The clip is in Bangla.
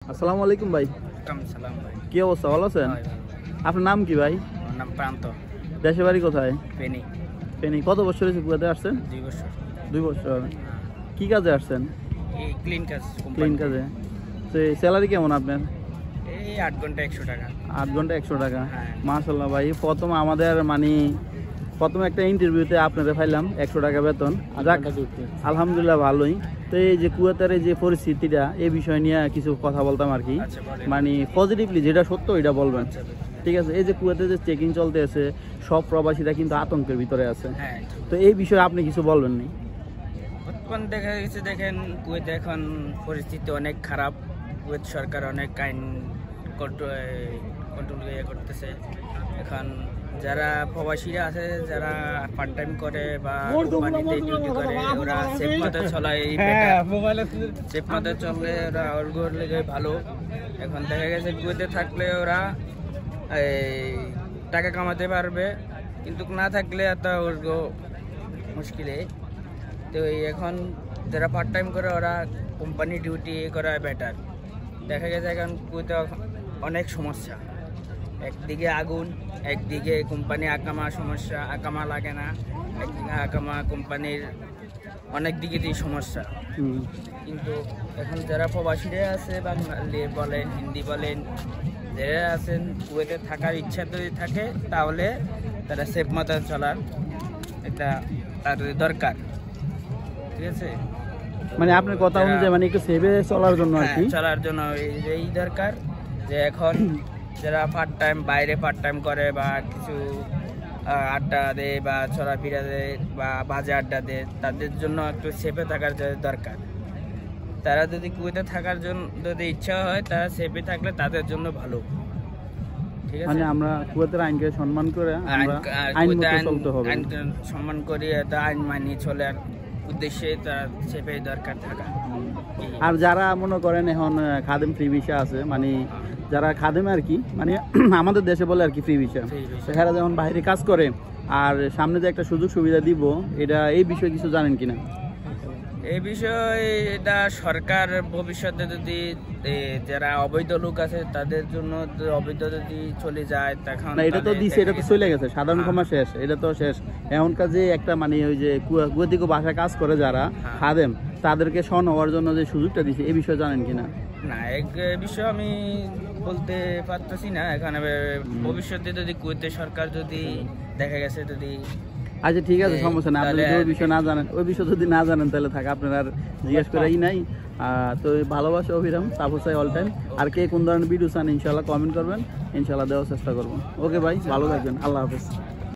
আসসালামু আলাইকুম ভাই। সালাম ভাই। কি অবস্থা, ভালো আছেন? হয় ভাই। আপনার নাম কি ভাই? আমার নাম প্রান্ত। দেশের বাড়ি কোথায়? পেনি। ফেনী। কত বছর হয়েছে কুয়াতে আসছেন? 2 বছর। 2 বছর। কি কাজে আসছেন? এই ক্লিন কাজ ক্লিন কাজে। তো স্যালারি কেমন আপনার? এই 8 ঘন্টা 100 টাকা। 8 ঘন্টা 100 টাকা। হ্যাঁ। মাশাআল্লাহ ভাই, প্রথম আমাদের প্রথম একটা ইন্টারভিউতে আপনারা পাইলাম 100 টাকা বেতন। যাক, আলহামদুলিল্লাহ ভালোই। তো এই যে কুয়াতের এই যে পরিস্থিতিটা, এই বিষয় নিয়ে কিছু কথা বলতাম আর কি। আচ্ছা বলেন। পজিটিভলি যেটা সত্য ওইটা বলবেন। আচ্ছা ভাই। ঠিক আছে, এই যে কুয়াতে যে চেকিং চলতে আছে, সব প্রবাসীরা কিন্তু আতঙ্কের ভিতরে আছে। হ্যাঁ। তো এই বিষয়ে আপনি কিছু বলবেন নি? বর্তমান দেখা গেছে, দেখেন কুয়েতে এখন পরিস্থিতি অনেক খারাপ। কুয়েত সরকার অনেক আইন কন্ট্রোল করতেছে। এখন যারা প্রবাসীরা আছে, যারা পার্ট টাইম করে বা কোম্পানিতে ডিউটি করে, ওরা সেফ মতো চলায়, সেফ মতো চললে ওরা ওর লেগে ভালো। এখন দেখা গেছে কুয়েতে থাকলে ওরা টাকা কামাতে পারবে, কিন্তু না থাকলে এত ওর মুশকিলে। তো এখন যারা পার্ট টাইম করে ওরা কোম্পানি ডিউটি করা বেটার। দেখা গেছে এখন কুয়েতে অনেক সমস্যা, একদিকে আগুন, একদিকে কোম্পানি আকামা সমস্যা, আকামা লাগে না, একদিকে আকামা কোম্পানির অনেক দিকে দিয়ে সমস্যা। কিন্তু এখন যারা প্রবাসীরা আছে, বাঙালি বলেন, হিন্দি বলেন, যারা আছেন কুয়েতে থাকার ইচ্ছা যদি থাকে, তাহলে তারা সেফ মতো চলার একটা তাদের দরকার। ঠিক আছে, আপনার কথা অনুযায়ী একটু সেভে চলার জন্য আর কি, চলার জন্য এই দরকার যে এখন যারা পার্ট টাইম বাইরে পার্ট টাইম করে বা কিছু আড্ডা দেয় বা চলাফেরা দেয় বা বাজে আড্ডা দেয়, তাদের জন্য একটু সেফে থাকার দরকার। তারা যদি কুয়েতে থাকার জন্য যদি ইচ্ছা হয়, তারা সেফে থাকলে তাদের জন্য ভালো। ঠিক আছে, আমরা কুয়েতের আইনকে সম্মান করে আইন মতো চলতে হবে। আইন সম্মান করি, আইন মানিয়ে চলার উদ্দেশ্যে তার সেফে দরকার থাকা। আর যারা মনে করেন এখন খাদেম ফ্রি ভিসা আছে, যারা খাদেম আর কি, আমাদের দেশে বলে আর কি ফ্রি ভিসা, সেখানে যখন বাইরে কাজ করে আর সামনে যে একটা সুযোগ সুবিধা দিব, এই বিষয়ে কিছু জানেন কিনা? এই বিষয়ে এটা সরকার ভবিষ্যতে যদি যারা অবৈধ লোক আছে তাদের জন্য অবৈধ যদি চলে যায়, তখন এটা তো দিছে, এটা তো চলে গেছে, সাধারণ ক্ষমা শেষ, এটা তো শেষ। এখনকার যে একটা ওই যে কুয়াদিকে বাসায় কাজ করে যারা খাদেম, তাদেরকে শন হওয়ার জন্য যে সুযোগটা দিছে, এই বিষয়ে জানেন কিনা? না, এক বিষয় আমি বলতে পারতেছি না। এখানে ভবিষ্যতে যদি কুয়েতে সরকার যদি দেখা গেছে যদি আচ্ছা ঠিক আছে, সমস্যা না। আপনি ওই বিষয় না জানেন, ওই বিষয় যদি না জানেন তাহলে থাকে, আপনার আর জিজ্ঞেস করেই নাই। তো ভালোবাসা অভিরাম, সাপোর্ট চাই অল টাইম। আর কে কোন ধরনের ভিডিও চান ইনশাল্লাহ কমেন্ট করবেন, ইনশাল্লাহ দেওয়ার চেষ্টা করবো। ওকে ভাই, ভালো থাকবেন, আল্লাহ হাফেজ।